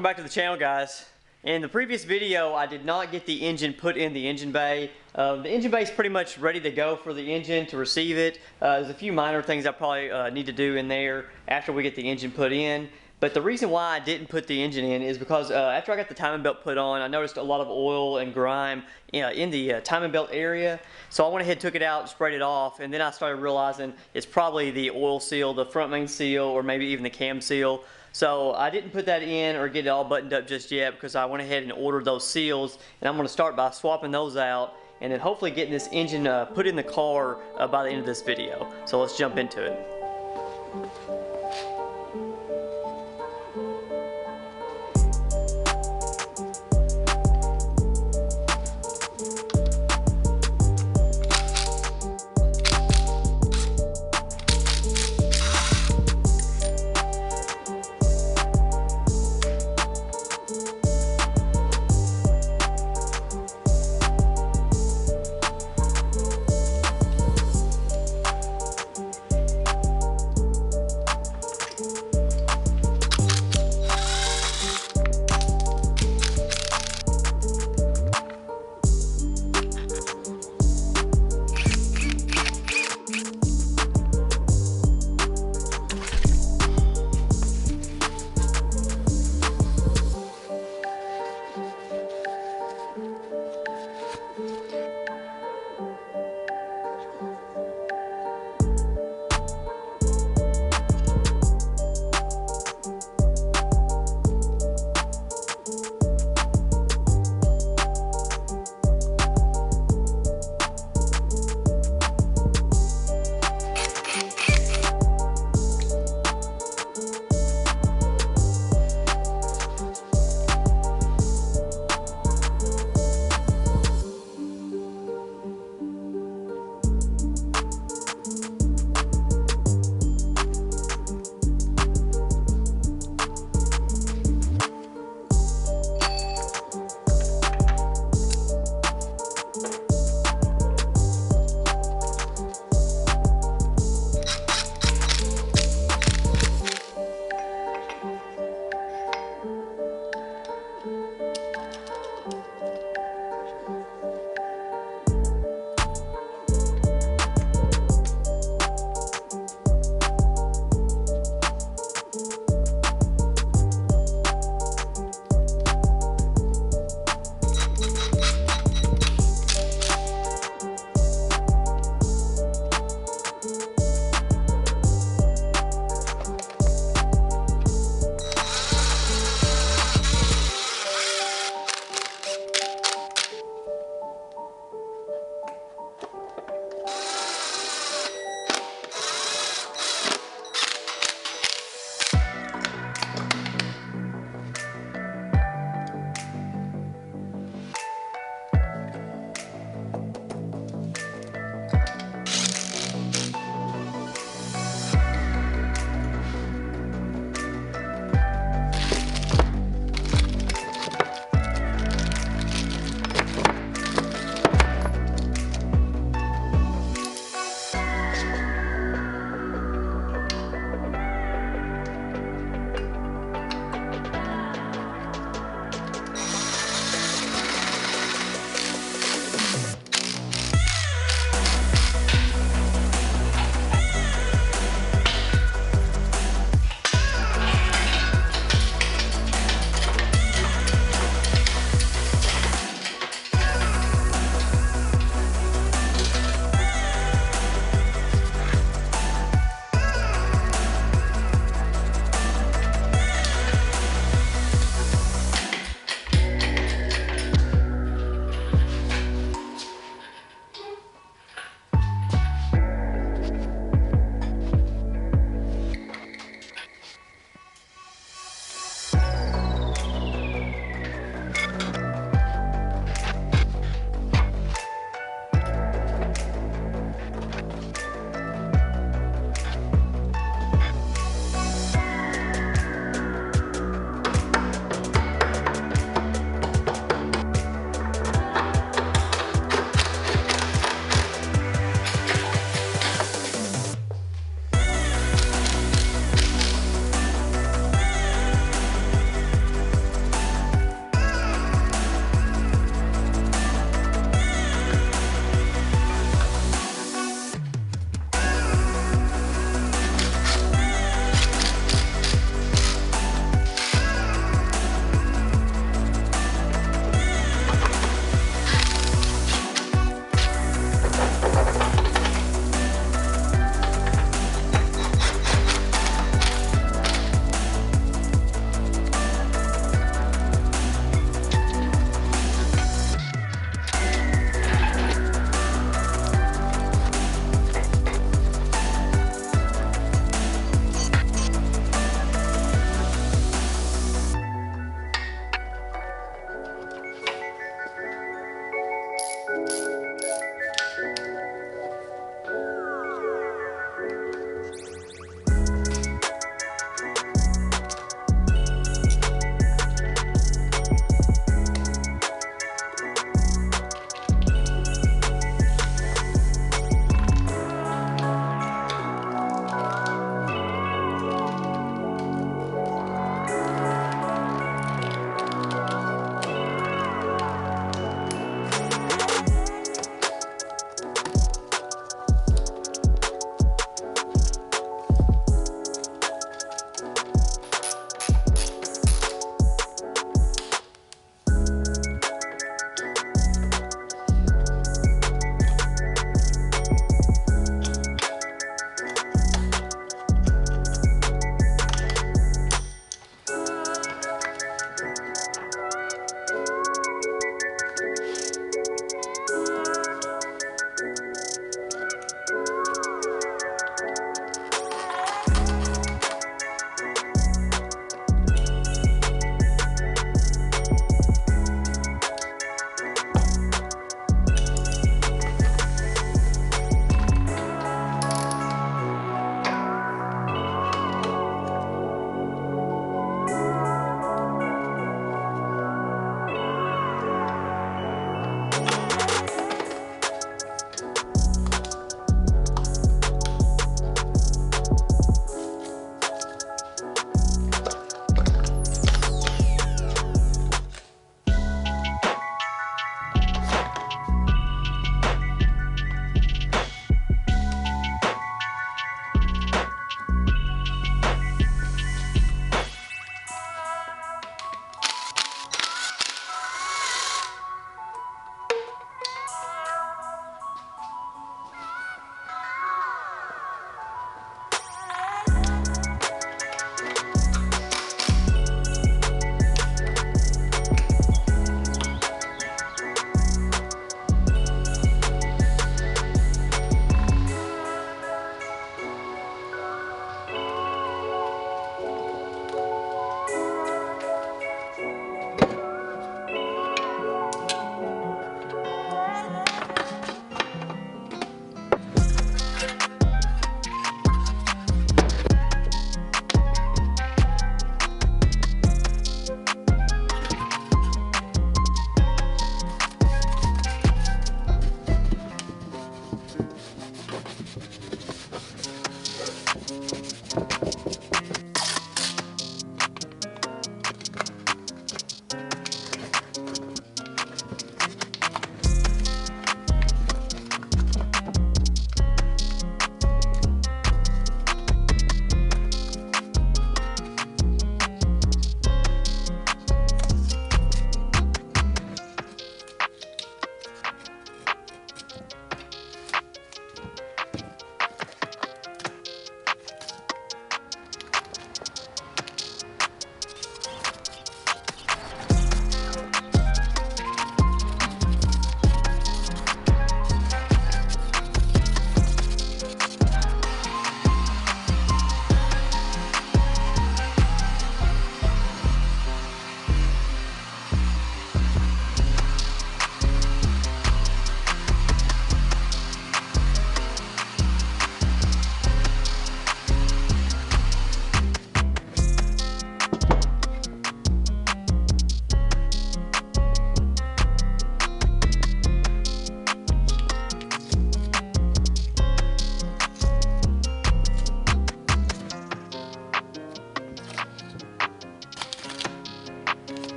Welcome back to the channel, guys. In the previous video I did not get the engine put in the engine bay. The engine bay is pretty much ready to go for the engine to receive it. There's a few minor things I probably need to do in there after we get the engine put in. But the reason why I didn't put the engine in is because after I got the timing belt put on, I noticed a lot of oil and grime in the timing belt area. So I went ahead, took it out, sprayed it off, and then I started realizing it's probably the oil seal, the front main seal, or maybe even the cam seal. So I didn't put that in or get it all buttoned up just yet because I went ahead and ordered those seals, and I'm going to start by swapping those out and then hopefully getting this engine put in the car by the end of this video. So let's jump into it.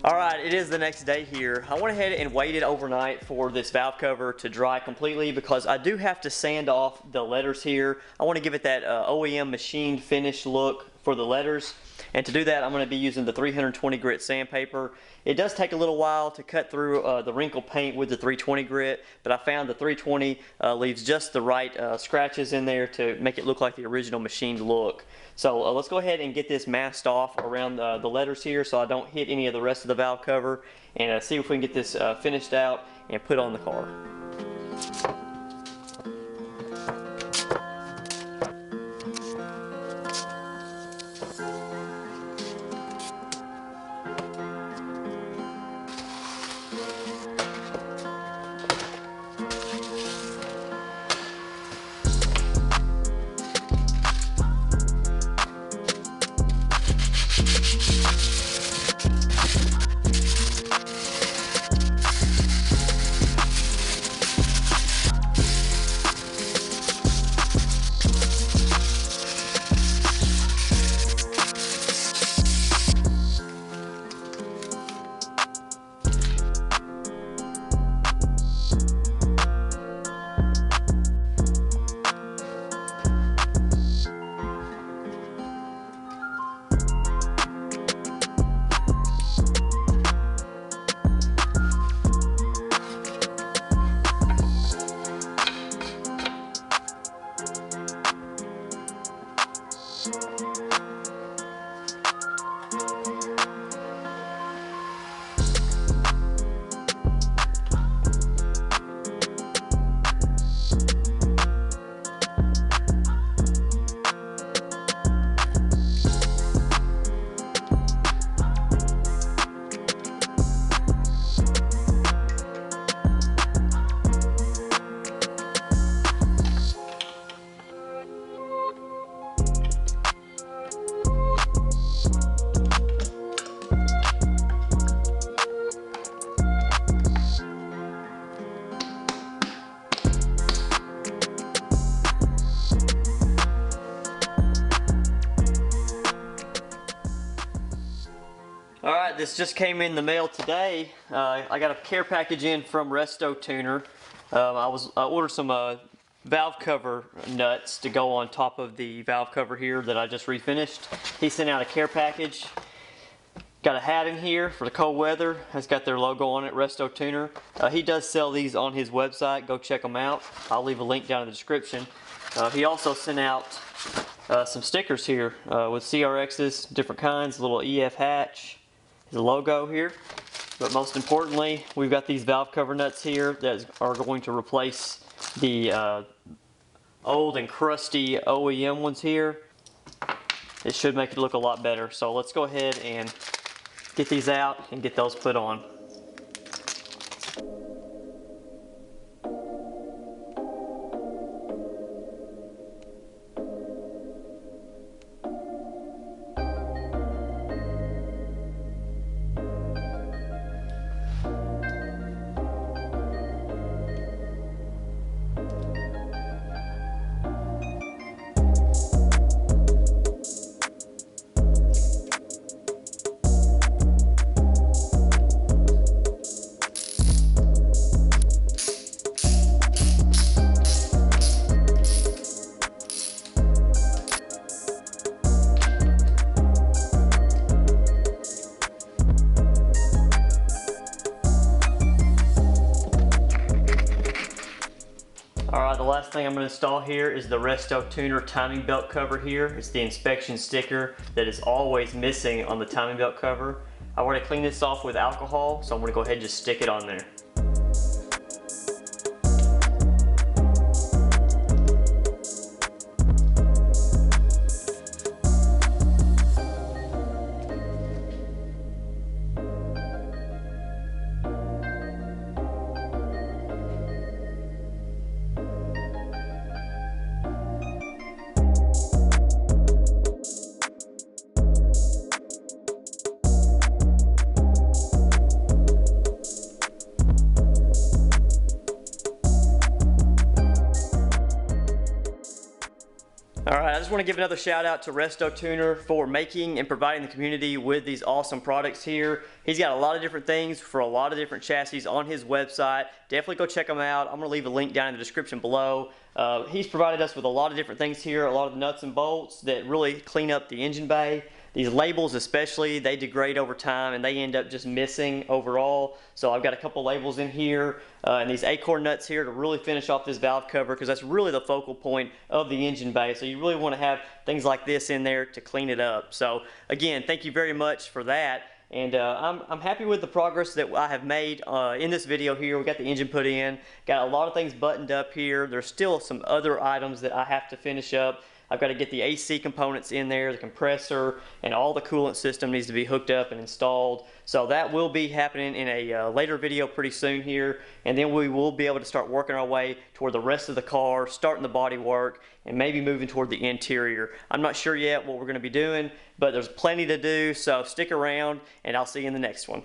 Alright, it is the next day here. I went ahead and waited overnight for this valve cover to dry completely because I do have to sand off the letters here. I want to give it that OEM machined finish look for the letters. And to do that, I'm going to be using the 320 grit sandpaper. It does take a little while to cut through the wrinkle paint with the 320 grit, but I found the 320 leaves just the right scratches in there to make it look like the original machined look. So let's go ahead and get this masked off around the letters here so I don't hit any of the rest of the valve cover, and see if we can get this finished out and put on the car. Alright, this just came in the mail today. I got a care package in from Resto Tuner. I ordered some valve cover nuts to go on top of the valve cover here that I just refinished. He sent out a care package. Got a hat in here for the cold weather. Has got their logo on it, Resto Tuner. He does sell these on his website. Go check them out. I'll leave a link down in the description. He also sent out some stickers here with CRXs, different kinds, little EF hatch. The logo here, but most importantly, we've got these valve cover nuts here that are going to replace the old and crusty OEM ones here. It should make it look a lot better. So let's go ahead and get these out and get those put on. Alright, the last thing I'm going to install here is the Resto Tuner timing belt cover here. It's the inspection sticker that is always missing on the timing belt cover. I already cleaned this off with alcohol, so I'm going to go ahead and just stick it on there. just want to give another shout out to Resto Tuner for making and providing the community with these awesome products here. He's got a lot of different things for a lot of different chassis on his website. Definitely go check him out. I'm going to leave a link down in the description below. He's provided us with a lot of different things here, a lot of the nuts and bolts that really clean up the engine bay. These labels especially, they degrade over time and they end up just missing overall. So I've got a couple labels in here and these acorn nuts here to really finish off this valve cover, because that's really the focal point of the engine bay. So you really want to have things like this in there to clean it up. So again, thank you very much for that. And I'm happy with the progress that I have made in this video here. We got the engine put in, got a lot of things buttoned up here. There's still some other items that I have to finish up. I've got to get the AC components in there, the compressor, and all the coolant system needs to be hooked up and installed. So that will be happening in a later video pretty soon here, and then we will be able to start working our way toward the rest of the car, starting the body work, and maybe moving toward the interior. I'm not sure yet what we're going to be doing, but there's plenty to do, so stick around, and I'll see you in the next one.